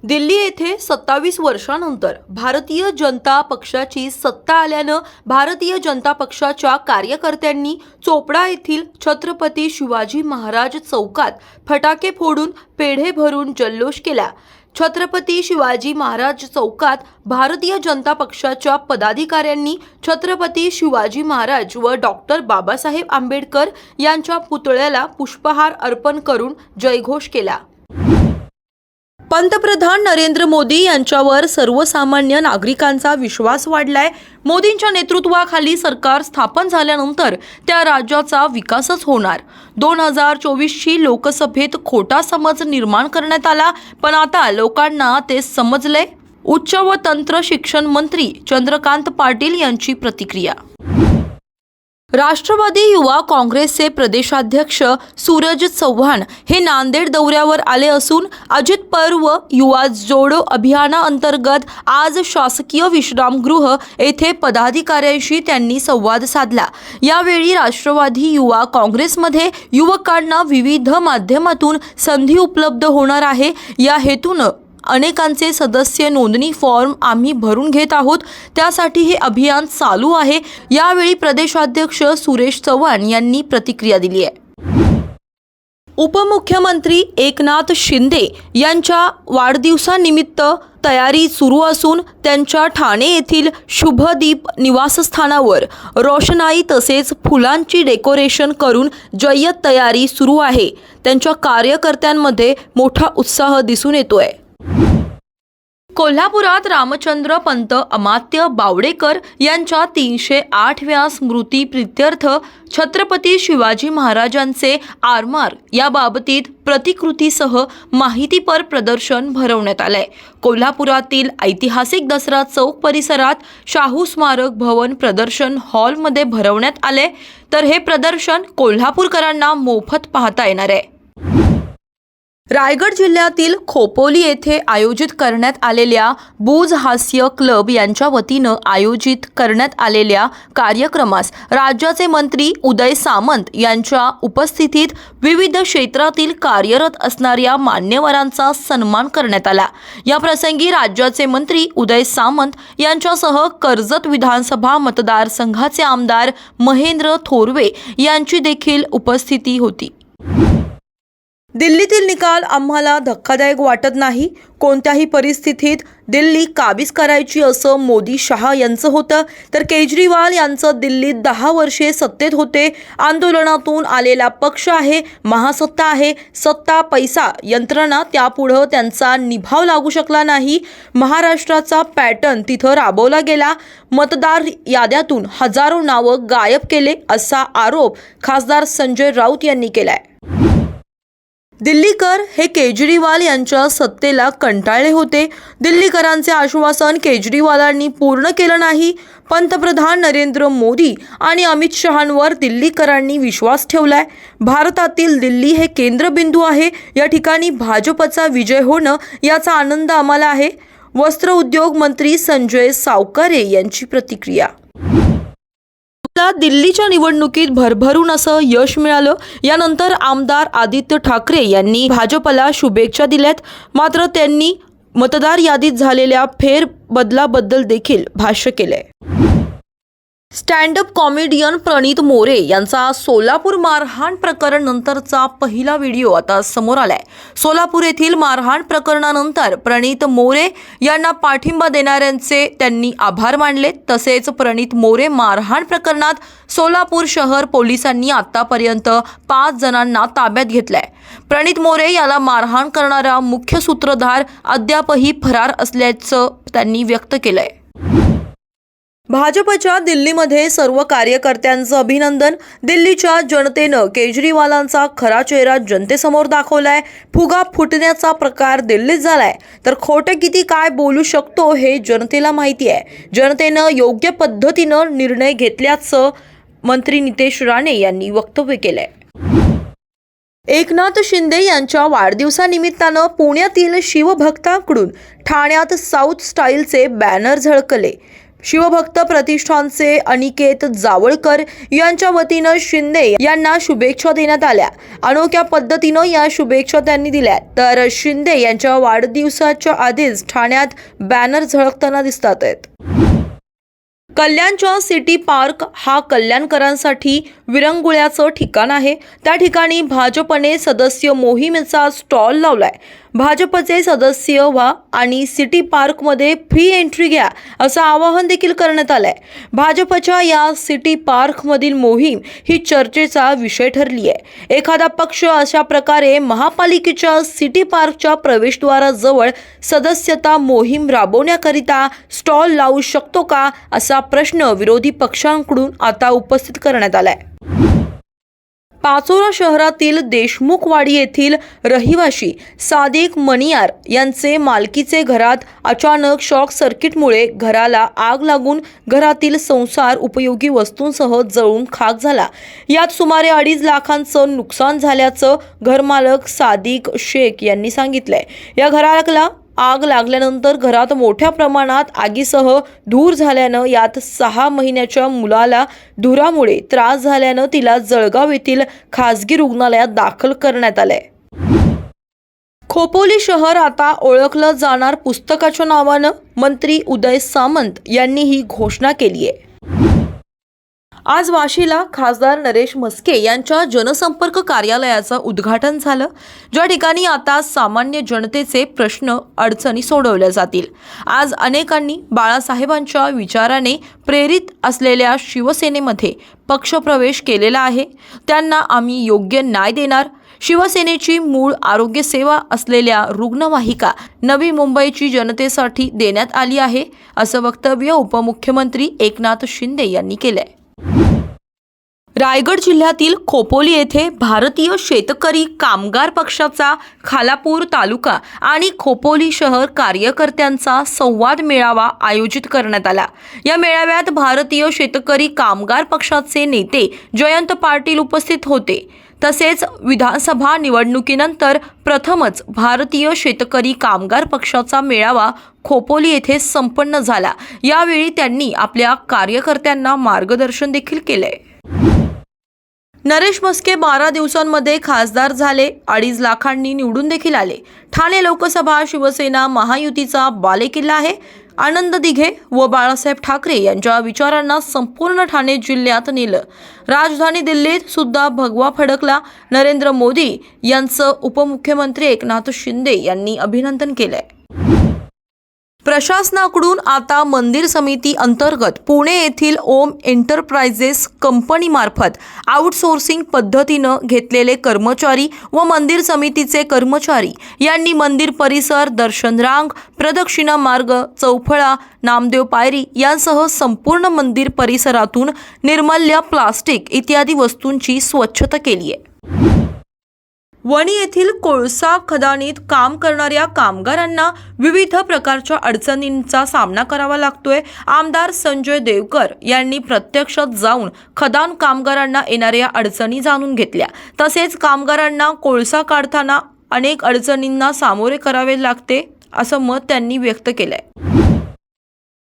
दिल्ली येथे 27 वर्षांनंतर भारतीय जनता पक्षाची सत्ता आल्यानं भारतीय जनता पक्षाच्या कार्यकर्त्यांनी चोपडा येथील छत्रपती शिवाजी महाराज चौकात फटाके फोडून पेढे भरून जल्लोष केला। छत्रपती शिवाजी महाराज चौकात भारतीय जनता पक्षाच्या पदाधिकाऱ्यांनी छत्रपती शिवाजी महाराज व डॉक्टर बाबासाहेब आंबेडकर यांच्या पुतळ्याला पुष्पहार अर्पण करून जयघोष केला। पंतप्रधान नरेंद्र मोदी यांच्यावर सर्वसामान्य नागरिकांचा विश्वास वाढलाय। मोदींच्या नेतृत्वाखाली सरकार स्थापन झाल्यानंतर त्या राज्याचा विकासच होणार। 2024ची लोकसभेत खोटा समज निर्माण करण्यात आला, पण आता लोकांना ते समजले। उच्च व तंत्र शिक्षण मंत्री चंद्रकांत पाटील यांची प्रतिक्रिया। राष्ट्रवादी युवा काँग्रेसचे प्रदेशाध्यक्ष सूरज चव्हाण हे नांदेड दौऱ्यावर आले असून अजित पवार व युवा जोडो अभियानाअंतर्गत आज शासकीय विश्रामगृह येथे पदाधिकाऱ्यांशी त्यांनी संवाद साधला। यावेळी राष्ट्रवादी युवा काँग्रेसमध्ये युवकांना विविध माध्यमातून संधी उपलब्ध होणार आहे। या हेतून अनेकांचे सदस्य नोंदणी फॉर्म आम्ही भरून घेत आहोत, त्यासाठी हे अभियान चालू आहे। यावेळी प्रदेशाध्यक्ष सुरेश चव्हाण यांनी प्रतिक्रिया दिली आहे। उपमुख्यमंत्री एकनाथ शिंदे यांच्या वाढदिवसानिमित्त तयारी सुरू असून त्यांच्या ठाणे येथील शुभदीप निवासस्थानावर रोषणाई तसेच फुलांची डेकोरेशन करून जय्यत तयारी सुरू आहे। त्यांच्या कार्यकर्त्यांमध्ये मोठा उत्साह दिसून येतोय। कोल्हापुरात रामचंद्र पंत अमात्य बावडेकर यांच्या 308व्या स्मृती प्रित्यर्थ छत्रपती शिवाजी महाराजांचे आरमार या बाबतीत प्रतिकृतीसह माहितीपर प्रदर्शन भरवण्यात आलंय। कोल्हापुरातील ऐतिहासिक दसरा चौक परिसरात शाहू स्मारक भवन प्रदर्शन हॉलमध्ये भरवण्यात आले, तर हे प्रदर्शन कोल्हापूरकरांना मोफत पाहता येणार आहे। रायगड जिल्ह्यातील खोपोली येथे आयोजित करण्यात आलेल्या बुज हास्य क्लब यांच्या वतीनं आयोजित करण्यात आलेल्या कार्यक्रमास राज्याचे मंत्री उदय सामंत यांच्या उपस्थितीत विविध क्षेत्रातील कार्यरत असणाऱ्या मान्यवरांचा सन्मान करण्यात आला। या प्रसंगी राज्याचे मंत्री उदय सामंत यांच्यासह कर्जत विधानसभा मतदारसंघाचे आमदार महेंद्र थोरवे यांची देखील उपस्थिती होती। दिल्लीतील निकाल आम्हाला धक्कादायक वाटत नाही। कोणत्याही परिस्थितीत दिल्ली काबीज करायची असं मोदी शहा यांचं होतं, तर केजरीवाल यांचं दिल्लीत 10 वर्षे सत्तेत होते। आंदोलनातून आलेला पक्ष आहे, महासत्ता आहे, सत्ता पैसा यंत्रणा त्यापुढं त्यांचा निभाव लागू शकला नाही। महाराष्ट्राचा पॅटर्न तिथं राबवला गेला। मतदार याद्यातून हजारो नावं गायब केले असा आरोप खासदार संजय राऊत यांनी केलाय। दिल्लीकर हे केजरीवाल यांच्या सत्तेला कंटाळले होते। दिल्लीकरांचे आश्वासन केजरीवालांनी पूर्ण केलं नाही। पंतप्रधान नरेंद्र मोदी आणि अमित शहांवर दिल्लीकरांनी विश्वास ठेवलाय। भारतातील दिल्ली हे केंद्रबिंदू आहे। या ठिकाणी भाजपचा विजय होणं याचा आनंद आम्हाला आहे। वस्त्र उद्योग मंत्री संजय सावकारे यांची प्रतिक्रिया। दिल्लीच्या निवडणुकीत भरभरून असं यश मिळालं। यानंतर आमदार आदित्य ठाकरे यांनी भाजपला शुभेच्छा दिल्यात, मात्र त्यांनी मतदार यादीत झालेल्या फेरबदलाबद्दल देखील भाष्य केलंय। स्टँड अप कॉमेडियन प्रणित मोरे यांचा सोलापूर मारहाण प्रकरण नंतरचा पहिला व्हिडिओ आता समोर आलाय। सोलापूर येथील मारहाण प्रकरणानंतर प्रणित मोरे यांना पाठिंबा देणाऱ्यांचे त्यांनी आभार मानले। तसेच प्रणित मोरे मारहाण प्रकरणात सोलापूर शहर पोलिसांनी आतापर्यंत 5 जणांना ताब्यात घेतलंय। प्रणित मोरे याला मारहाण करणारा मुख्य सूत्रधार अद्यापही फरार असल्याचं त्यांनी व्यक्त केलंय। भाजपच्या दिल्लीमध्ये सर्व कार्यकर्त्यांचं अभिनंदन। दिल्लीच्या जनतेनं केजरीवालांचा खरा चेहरा जनतेसमोर दाखवलाय। फुगा फुटण्याचा प्रकार दिल्लीत झालाय, तर खोटं किती काय बोलू शकतो हे जनतेला माहिती आहे। जनतेनं योग्य पद्धतीनं निर्णय घेतल्याचं मंत्री नितेश राणे यांनी वक्तव्य केलंय। एकनाथ शिंदे यांच्या वाढदिवसानिमित्तानं पुण्यातील शिवभक्तांकडून ठाण्यात साऊथ स्टाईलचे बॅनर झळकले। शिवभक्त प्रतिष्ठानचे अनिकेत जावळकर यांच्या वतीनं शिंदे यांना शुभेच्छा देण्यात आल्या। अनोख्या पद्धतीनं या शुभेच्छा त्यांनी दिल्या। तर शिंदे यांच्या वाढदिवसाच्या आधीच ठाण्यात बॅनर झळकताना दिसतात आहेत। कल्याणच्या सिटी पार्क हा कल्याणकरांसाठी विरंगुळ्याचं ठिकाण आहे। त्या ठिकाणी भाजपने सदस्य मोहिमेचा स्टॉल लावलाय। भाजपचे सदस्य व्हा आणि सिटी पार्कमध्ये फ्री एंट्री घ्या असं आवाहन देखील करण्यात आलंय। भाजपच्या या सिटी पार्कमधील मोहीम ही चर्चेचा विषय ठरली आहे। एखादा पक्ष अशा प्रकारे महापालिकेच्या सिटी पार्कच्या प्रवेशद्वाराजवळ सदस्यता मोहीम राबवण्याकरिता स्टॉल लावू शकतो का असा प्रश्न विरोधी पक्षांकडून आता उपस्थित करण्यात आलाय। पाचोरा शहरातील देशमुखवाडी येथील रहिवाशी सादिक मनियार यांचे मालकीचे घरात अचानक शॉक सर्किटमुळे घराला आग लागून घरातील संसार उपयोगी वस्तूंसह जळून खाक झाला। यात सुमारे 2.5 लाखांचं नुकसान झाल्याचं घरमालक सादिक शेख यांनी सांगितलंय। या घराला आग लागल्यानंतर घरात मोठ्या प्रमाणात आगीसह धूर झाल्यानं यात 6 महिन्याच्या मुलाला धुरामुळे त्रास झाल्यानं तिला जळगाव येथील खासगी रुग्णालयात दाखल करण्यात आलंय। खोपोली शहर आता ओळखलं जाणार पुस्तकाच्या नावानं मंत्री उदय सामंत यांनी ही घोषणा केली आहे। आज वाशीला खासदार नरेश म्हस्के यांच्या जनसंपर्क कार्यालयाचं उद्घाटन झालं, ज्या ठिकाणी आता सामान्य जनतेचे प्रश्न अडचणी सोडवल्या जातील। आज अनेकांनी बाळासाहेबांच्या विचाराने प्रेरित असलेल्या शिवसेनेमध्ये पक्षप्रवेश केलेला आहे। त्यांना आम्ही योग्य न्याय देणार। शिवसेनेची मूळ आरोग्य सेवा असलेल्या रुग्णवाहिका नवी मुंबईची जनतेसाठी देण्यात आली आहे, असं वक्तव्य उपमुख्यमंत्री एकनाथ शिंदे यांनी केलंय। रायगड जिल्ह्यातील खोपोली येथे भारतीय शेतकरी कामगार पक्षाचा खालापूर तालुका आणि खोपोली शहर कार्यकर्त्यांचा संवाद मेळावा आयोजित करण्यात आला। या मेळाव्यात भारतीय शेतकरी कामगार पक्षाचे नेते जयंत पाटील उपस्थित होते। तसेच विधानसभा निवडणुकीनंतर प्रथमच भारतीय शेतकरी कामगार पक्षाचा मेळावा खोपोली येथे संपन्न झाला। यावेळी त्यांनी आपल्या कार्यकर्त्यांना मार्गदर्शन देखील केले। नरेश म्हस्के 12 दिवसांमध्ये खासदार झाले, 2.5 लाखांनी निवडून देखील आले। ठाणे लोकसभा शिवसेना महायुतीचा बालेकिल्ला आहे। आनंद दिघे व बाळासाहेब ठाकरे यांच्या विचारांना संपूर्ण ठाणे जिल्ह्यात नेलं। राजधानी दिल्लीत सुद्धा भगवा फडकला। नरेंद्र मोदी यांचं उपमुख्यमंत्री एकनाथ शिंदे यांनी अभिनंदन केलंय। प्रशासनाकडून आता मंदिर समिती अंतर्गत पुणे येथील ओम एंटरप्राइजेस कंपनीमार्फत आउटसोर्सिंग पद्धतीनं घेतलेले कर्मचारी व मंदिर समितीचे कर्मचारी यांनी मंदिर परिसर, दर्शन रांग, प्रदक्षिणा मार्ग, चौफळा, नामदेव पायरी यांसह संपूर्ण मंदिर परिसरातून निर्माल्य, प्लास्टिक इत्यादी वस्तूंची स्वच्छता केली आहे। वणी येथील कोळसा खदानीत काम करणाऱ्या कामगारांना विविध प्रकारच्या अडचणींचा सामना करावा लागतोय। आमदार संजय देवकर यांनी प्रत्यक्षात जाऊन खदान कामगारांना येणाऱ्या अडचणी जाणून घेतल्या। तसेच कामगारांना कोळसा काढताना अनेक अडचणींना सामोरे करावे लागते असं मत त्यांनी व्यक्त केलंय।